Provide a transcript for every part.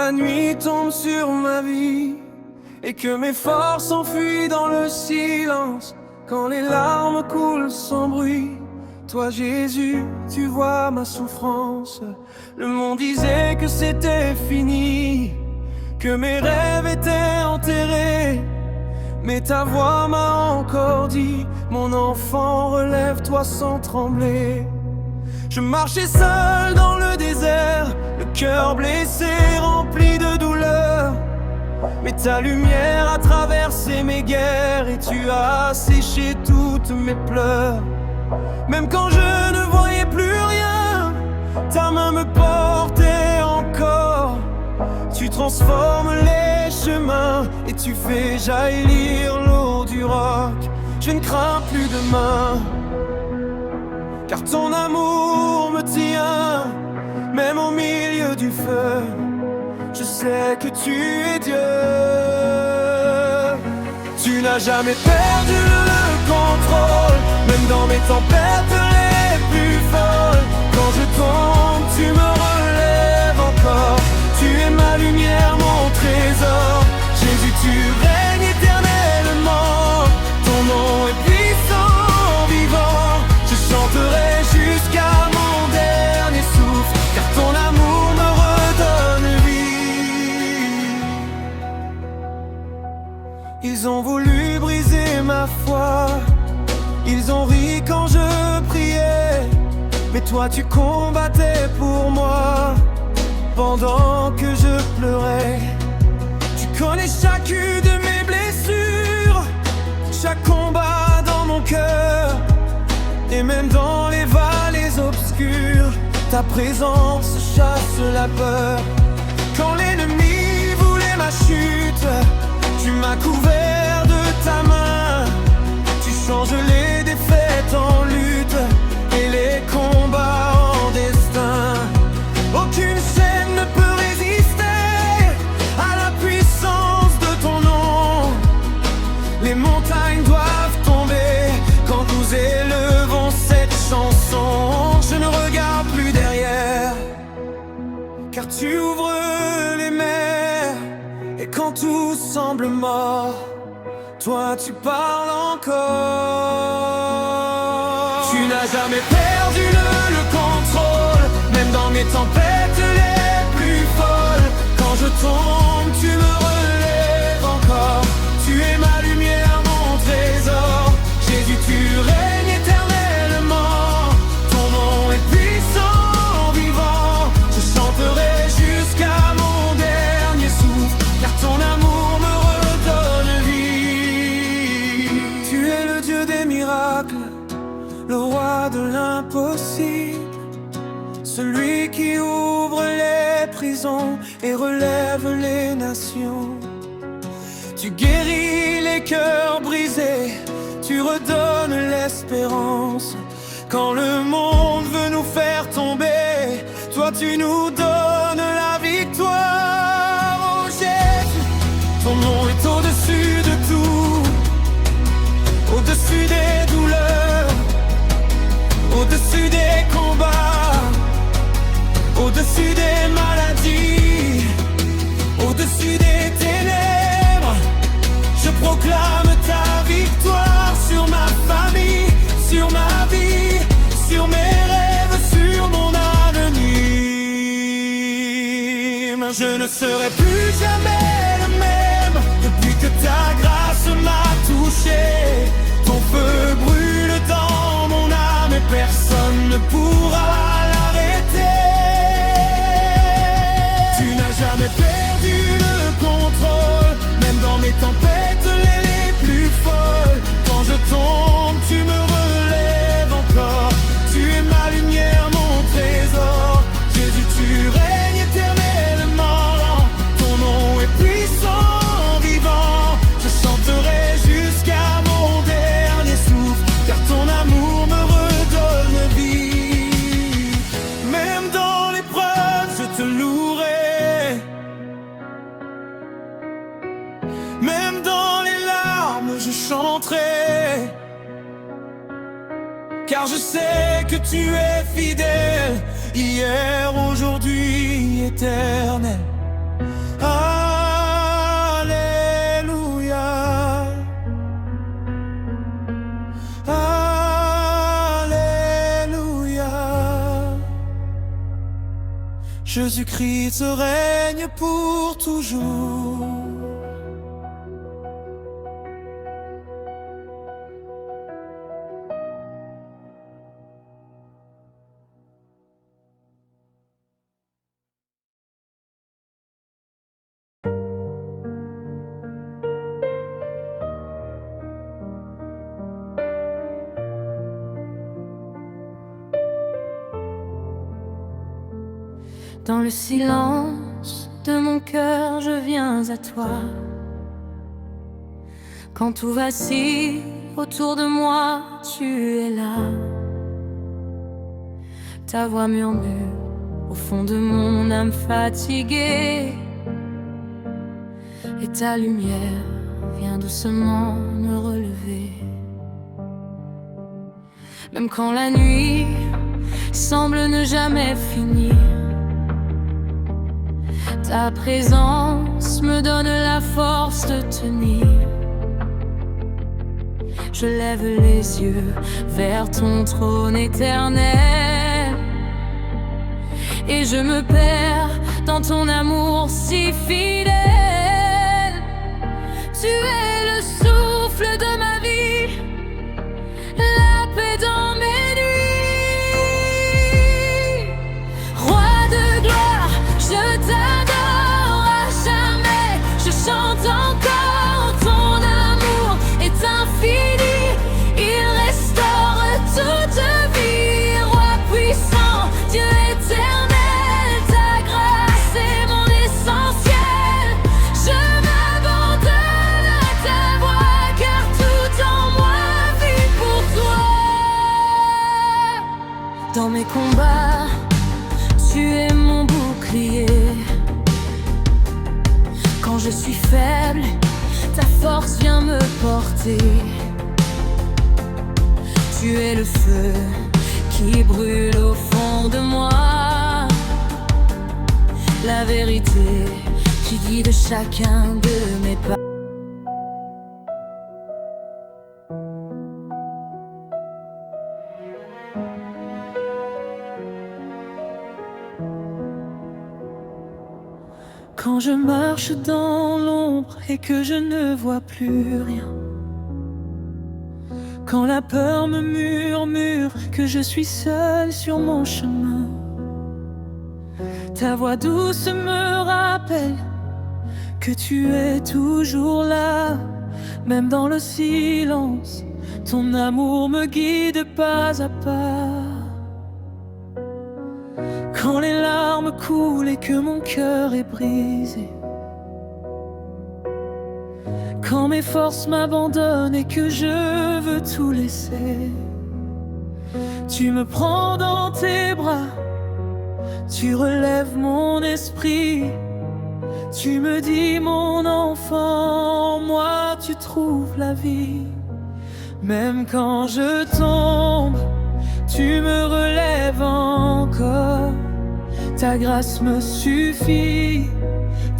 la nuit tombe sur ma vie et que mes forces s'enfuient dans le silence, quand les larmes coulent sans bruit, toi Jésus, tu vois ma souffrance. Le monde disait que c'était fini, que mes rêves étaient enterrés, mais ta voix m'a encore dit: mon enfant, relève-toi sans trembler. Je marchais seul dans le désert, le cœur blessé, rempli de douleur, mais ta lumière a traversé mes guerres et tu as séché toutes mes pleurs. Même quand je ne voyais plus rien, ta main me portait encore. Tu transformes les chemins et tu fais jaillir l'eau du roc. Je ne crains plus demain, car ton amour me tient. Même au milieu du feu, je sais que tu es Dieu. Tu n'as jamais perdu le contrôle, même dans mes tempêtes les plus folles. Quand je tombe, tu me relèves encore. Tu es ma lumière, mon trésor. Jésus, tu règnes éternellement. Ton nom est puissant, vivant. Je chanterai jusqu'à mon dernier souffle, car ton amour me redonne vie. Ils ont voulu briser ma foi, ils ont ri quand je priais, mais toi tu combattais pour moi pendant que je pleurais. Tu connais chacune de mes blessures, chaque combat dans mon cœur, et même dans les vallées obscures, ta présence chasse la peur. Quand l'ennemi voulait ma chute, tu m'as couvert de ta main. Tu changes les défaites en lutte et les combats en destin. Aucune chaîne ne peut résister à la puissance de ton nom. Les montagnes doivent tomber quand nous élevons cette chanson. Je ne regarde plus derrière, car tu ouvres les mers. Et quand tout semble mort, toi tu parles encore. Tu n'as jamais perdu le contrôle, même dans mes tempêtes les plus folles. Quand je tombe, tu me relèves encore. Tu es ma lumière, mon trésor. Jésus, tu règnes éternellement. Ton nom est puissant, vivant. Je chanterai jusqu'à mon dernier souffle, car ton amour me redonne vie. Tu es le Dieu des miracles, le roi de l'impossible, celui qui ouvre les prisons et relève les nations. Tu guéris les cœurs brisés, tu redonnes l'espérance. Quand le monde veut nous faire tomber, toi tu nous donnes la victoire. Oh Jésus, ton nom est au-dessus de tout, au-dessus des douleurs, au-dessus des combats, au-dessus des maladies, au-dessus des ténèbres. Je proclame ta victoire sur ma famille, sur ma vie, sur mes rêves, sur mon avenir. Je ne serai plus jamais le même depuis que ta grâce m'a touché. Ton feu brûle dans mon âme et personne ne pourra l'arrêter. Tu n'as jamais perdu le contrôle, même dans mes tempêtes les plus folles. Quand je tombe, tu me relèves encore. Tu es ma lumière, mon trésor. Jésus, tu règnes éternellement. Ton nom est puissant, vivant. Je chanterai jusqu'à mon dernier souffle, car ton amour me redonne vie. Même dans l'épreuve, je te louerai. Même dans les larmes, je chanterai, car je sais que tu es fidèle, hier, aujourd'hui, éternel. Jésus-Christ règne pour toujours. Dans le silence de mon cœur, je viens à toi. Quand tout vacille autour de moi, tu es là. Ta voix murmure au fond de mon âme fatiguée, et ta lumière vient doucement me relever. Même quand la nuit semble ne jamais finir, ta présence me donne la force de tenir. Je lève les yeux vers ton trône éternel, et je me perds dans ton amour si fidèle. Tu es le souffle de ma vie, la paix dans mes nuits. Roi de gloire, je t'adore à jamais. Je chante encore, ton amour est infini. Il restaure toute vie. Roi puissant, Dieu éternel, ta grâce est mon essentiel. Je m'abandonne à ta voix, car tout en moi vit pour toi. Dans mes combats, tu es mon bouclier. Quand je suis faible, ta force vient me porter. Tu es le feu qui brûle au fond de moi, la vérité qui guide chacun de mes pas. Quand je marche dans l'ombre et que je ne vois plus rien, quand la peur me murmure que je suis seul sur mon chemin, ta voix douce me rappelle que tu es toujours là. Même dans le silence, ton amour me guide pas à pas. Quand les larmes coulent et que mon cœur est brisé, quand mes forces m'abandonnent et que je veux tout laisser, tu me prends dans tes bras, tu relèves mon esprit. Tu me dis, mon enfant, en moi tu trouves la vie. Même quand je tombe, tu me relèves encore. Ta grâce me suffit,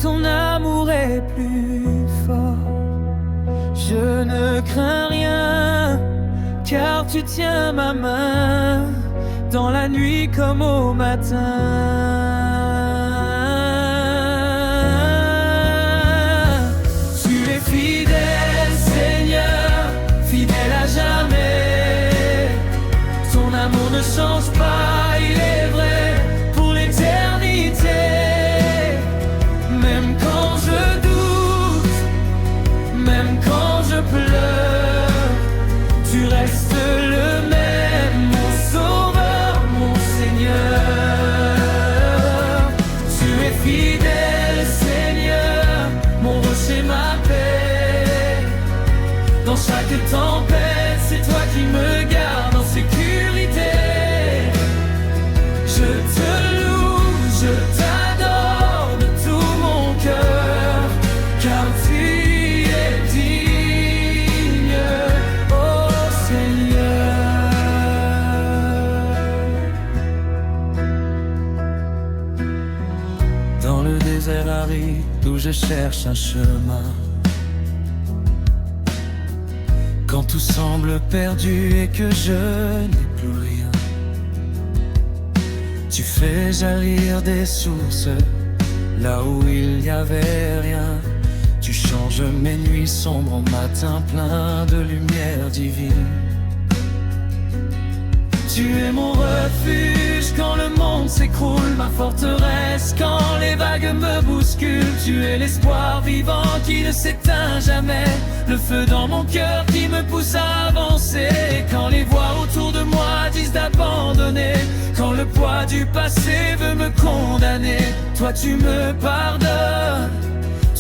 ton amour est plus fort. Je ne crains rien, car tu tiens ma main, dans la nuit comme au matin. Tu es fidèle, Seigneur, fidèle à jamais. Ton amour ne change pas, il est vrai pour l'éternité. Même quand je doute, même quand je pleure, tu restes le même, mon sauveur, mon Seigneur. Tu es fidèle, Seigneur, mon rocher, ma paix. Dans chaque tempête, c'est toi qui me gardes en sécurité. Je te loue, je t'adore de tout mon cœur, car tu es digne, oh Seigneur. Dans le désert aride où je cherche un chemin, quand tout semble perdu et que je n'ai plus rien, Tu fais jaillir des sources là où il n'y avait rien. Tu changes mes nuits sombres en matins pleins de lumière divine. Tu es mon refuge quand le monde s'écroule, ma forteresse quand les vagues me bousculent. Tu es l'espoir vivant qui ne s'éteint jamais, le feu dans mon cœur qui me pousse à avancer. Quand les voix autour de moi disent d'abandonner, quand le poids du passé veut me condamner, toi tu me pardonnes,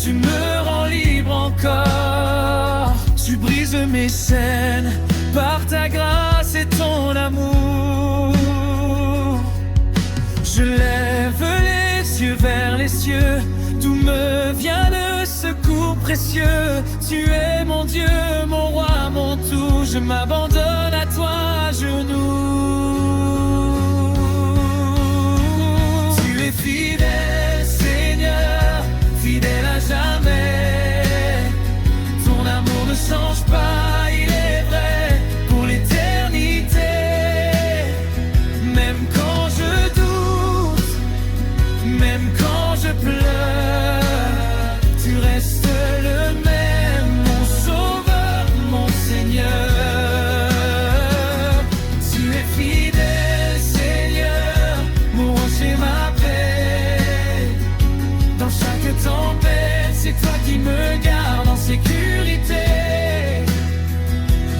tu me rends libre encore. Tu brises mes chaînes par ta grâce et ton amour. Je lève les yeux vers les cieux, d'où me vient le secours précieux. Tu es mon Dieu, mon roi, mon tout. Je m'abandonne à toi à genoux. Tu es fidèle, Seigneur, fidèle à jamais. Ton amour ne change pas, il est vrai pour l'éternité. Même quand je doute, même quand je pleure, tu restes le même, mon sauveur, mon Seigneur. Tu es fidèle, Seigneur, mon rocher, ma paix. Dans chaque tempête, c'est toi qui me garde en sécurité.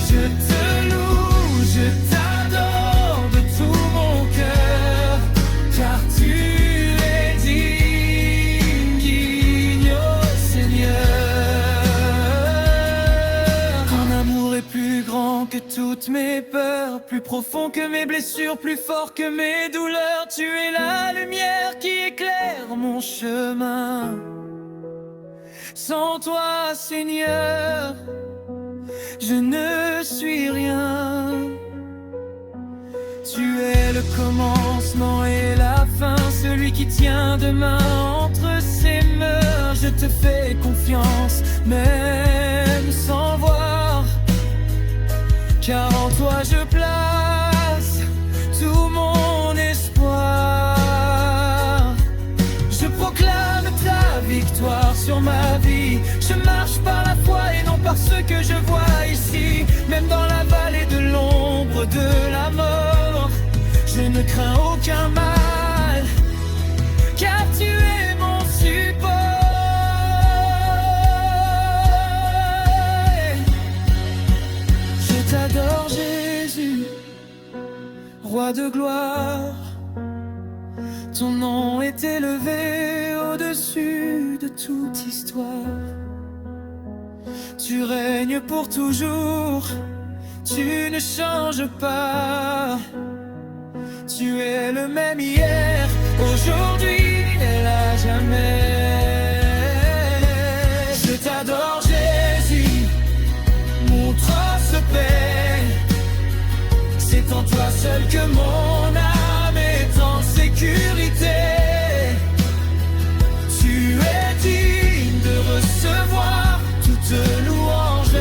Je te loue, je t'adore de tout mon cœur, car tu es digne, oh Seigneur. Ton amour est plus grand que toutes mes peurs, plus profond que mes blessures, plus fort que mes douleurs. Tu es la lumière qui éclaire mon chemin. Sans toi, Seigneur, je ne suis rien. Tu es le commencement et la fin, celui qui tient demain entre ses mains. Je te fais confiance, même sans voir, car en toi je place tout mon espoir. Je proclame ta victoire sur ma vie. Je marche par la foi et non par ce que je vois ici. Même dans la vallée de l'ombre de la mort, je ne crains aucun mal, car tu es mon support. Je t'adore Jésus, roi de gloire. Ton nom est élevé au-dessus de toute histoire. Tu règnes pour toujours, tu ne changes pas. Tu es le même hier, aujourd'hui et à jamais. Je t'adore Jésus, mon trosse paix. C'est en toi seul que mon âme est en sécurité. Tu es digne de recevoir toute louange,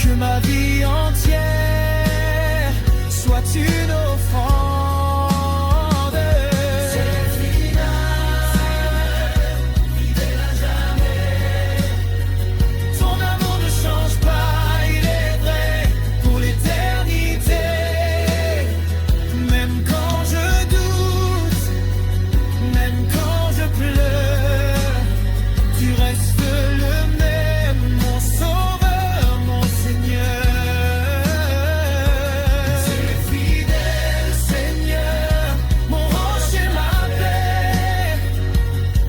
que ma vie entière soit une offrande. C'est fidèle à jamais. Ton amour ne change pas, il est vrai pour l'éternité. Même quand je doute, même quand je pleure, tu restes le même, mon sauveur, mon Seigneur. Tu es fidèle, Seigneur, mon rocher, ma paix.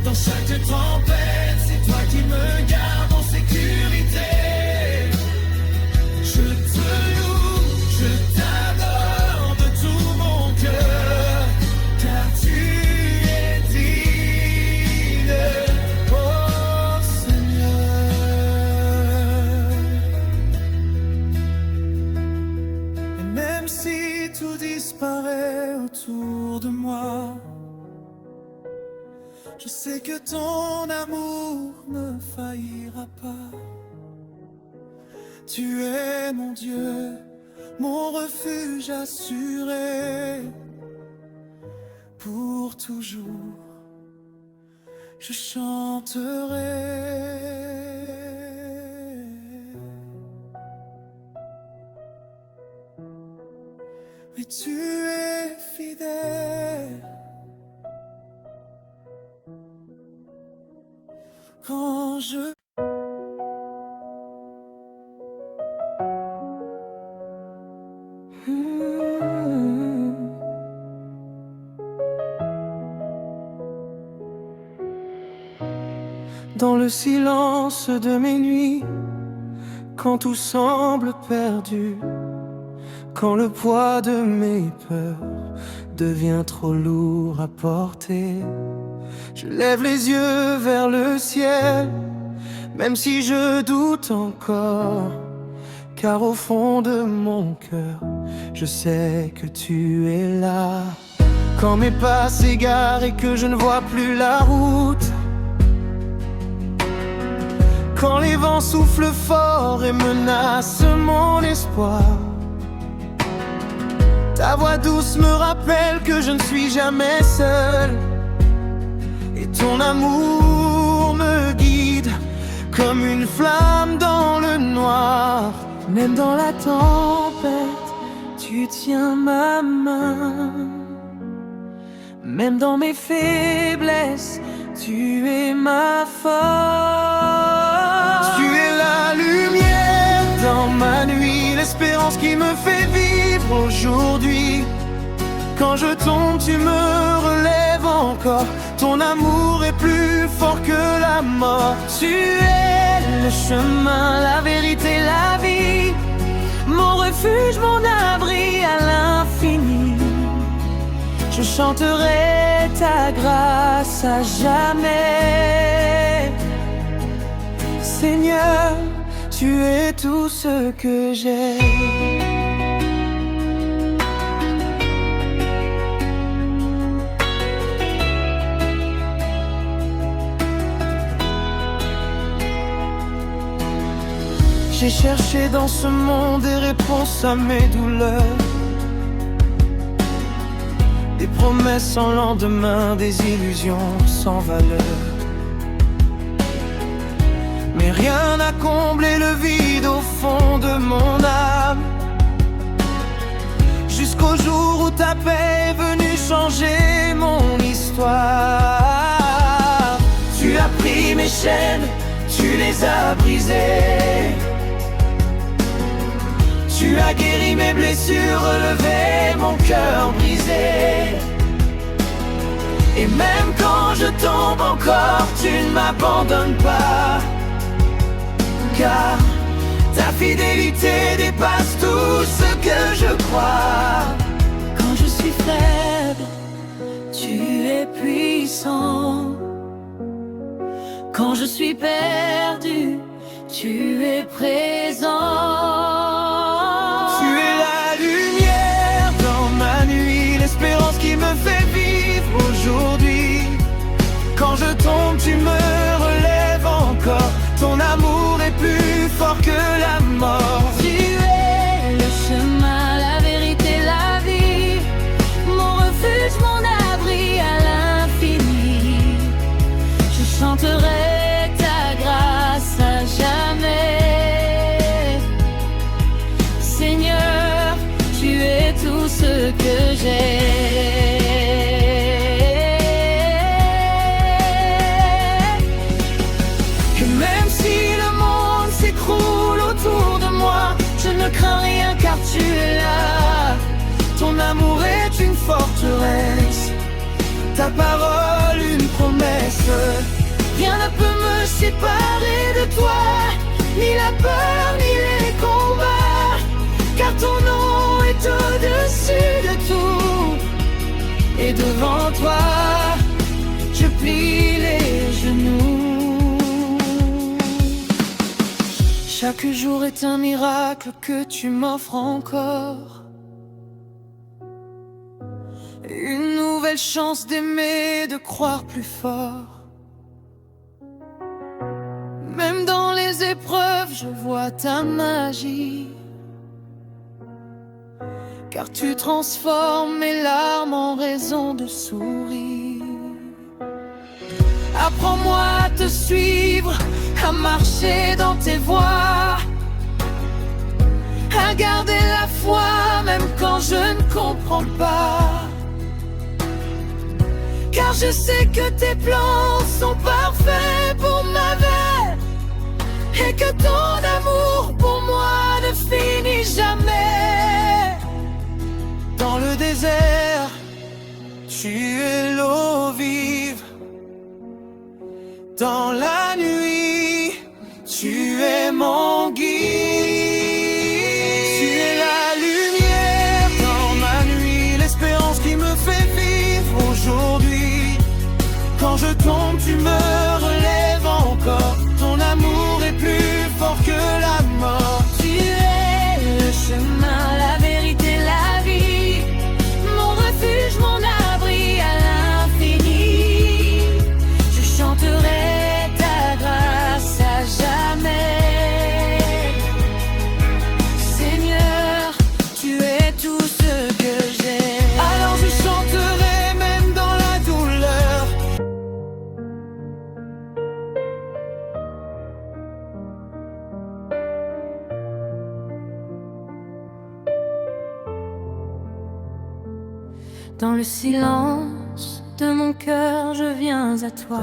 Dans chaque tempête, c'est toi qui me gardes en sécurité. Je te loue, je t'adore de tout mon cœur, car tu es digne, oh Seigneur. Et même si tout disparaît autour de moi, je sais que ton amour ne faillira pas. Tu es mon Dieu, mon refuge assuré. pour toujours. Je chanterai. Mais tu es fidèle. Quand je Dans le silence de mes nuits, quand tout semble perdu, quand le poids de mes peurs devient trop lourd à porter, je lève les yeux vers le ciel, même si je doute encore, car au fond de mon cœur, je sais que tu es là. Quand mes pas s'égarent et que je ne vois plus la route, quand les vents soufflent fort et menacent mon espoir, ta voix douce me rappelle que je ne suis jamais seul. Et ton amour me guide comme une flamme dans le noir. Même dans la tempête, tu tiens ma main. Même dans mes faiblesses, tu es ma force. Tu es la lumière dans ma nuit, l'espérance qui me fait vivre aujourd'hui. Quand je tombe, tu me relèves encore. Ton amour est plus fort que la mort. Tu es le chemin, la vérité, la vie, mon refuge, mon abri à l'infini. Je chanterai ta grâce à jamais. Seigneur, tu es tout ce que j'ai. J'ai cherché dans ce monde des réponses à mes douleurs, des promesses sans lendemain, des illusions sans valeur. Mais rien n'a comblé le vide au fond de mon âme, jusqu'au jour où ta paix est venue changer mon histoire. Tu as pris mes chaînes, tu les as brisées. Tu as guéri mes blessures, relevé mon cœur brisé. Et même quand je tombe encore, tu ne m'abandonnes pas, car ta fidélité dépasse tout ce que je crois. Quand je suis faible, tu es puissant. Quand je suis perdu, tu es présent. Qui me fait vivre aujourd'hui. Quand je tombe, tu me relèves encore. Ton amour est plus fort que la mort. Tu es le chemin, la vérité, la vie, mon refuge, mon abri à l'infini. Je chanterai ta grâce à jamais. Seigneur, tu es tout ce que j'ai. Ne crains rien car tu es là. Ton amour est une forteresse, ta parole une promesse. Rien ne peut me séparer de toi, ni la peur ni les combats, car ton nom est au-dessus de tout. Et devant toi, je plie les genoux. Chaque jour est un miracle que tu m'offres encore. Une nouvelle chance d'aimer, de croire plus fort. Même dans les épreuves, je vois ta magie. car tu transformes mes larmes en raison de sourire. Apprends-moi à te suivre, à marcher dans tes voies, à garder la foi même quand je ne comprends pas. Car je sais que tes plans sont parfaits pour ma vie, et que ton amour pour moi ne finit jamais. Dans le désert, tu es l'eau vive. Dans la nuit, tu es mon guide. Tu es la lumière dans ma nuit, l'espérance qui me fait vivre aujourd'hui. Quand je tombe, tu me relèves encore. Ton amour est plus fort que la mort. Tu es le chemin, la vérité, la vie, mon refuge, mon abri à l'infini. Je chanterai ta grâce à jamais. Seigneur, tu es tout ce que j'ai. Alors je chanterai même dans la douleur. Dans le silence de mon cœur, je viens à toi.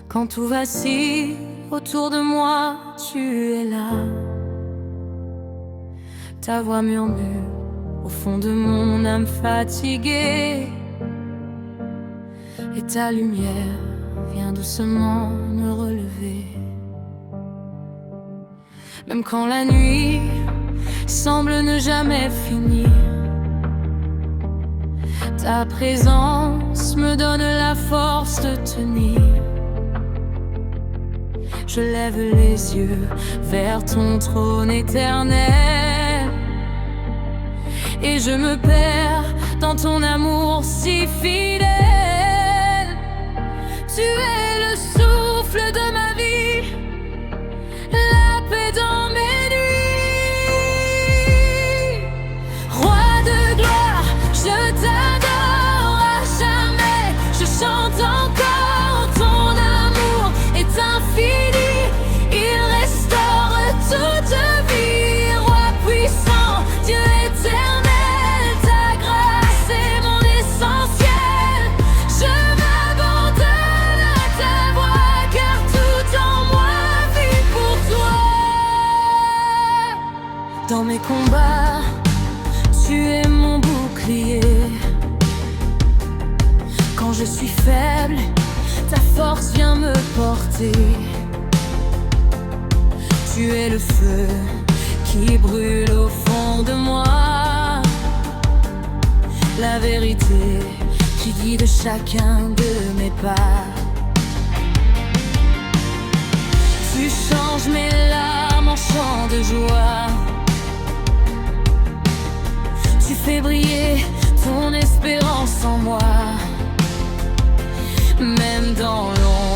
Quand tout vacille autour de moi, tu es là. Ta voix murmure au fond de mon âme fatiguée, et ta lumière vient doucement me relever. Même quand la nuit semble ne jamais finir, ta présence me donne la force de tenir. Je lève les yeux vers ton trône éternel, et je me perds dans ton amour si fidèle. Tu es le souffle de ma vie, la paix dans mes nuits. Roi de gloire, je t'adore à jamais. Je chante encore, ton amour est infini, il restaure toute vie. Roi puissant, Dieu éternel, ta grâce est mon essentiel. Je m'abandonne à ta voix, car tout en moi vit pour toi. Dans mes combats, tu es mon bouclier. Quand je suis faible, ta force vient me porter. Tu es le feu qui brûle au fond de moi, la vérité qui guide chacun de mes pas. Tu changes mes larmes en chants de joie, tu fais briller ton espérance en moi. Même dans l'ombre,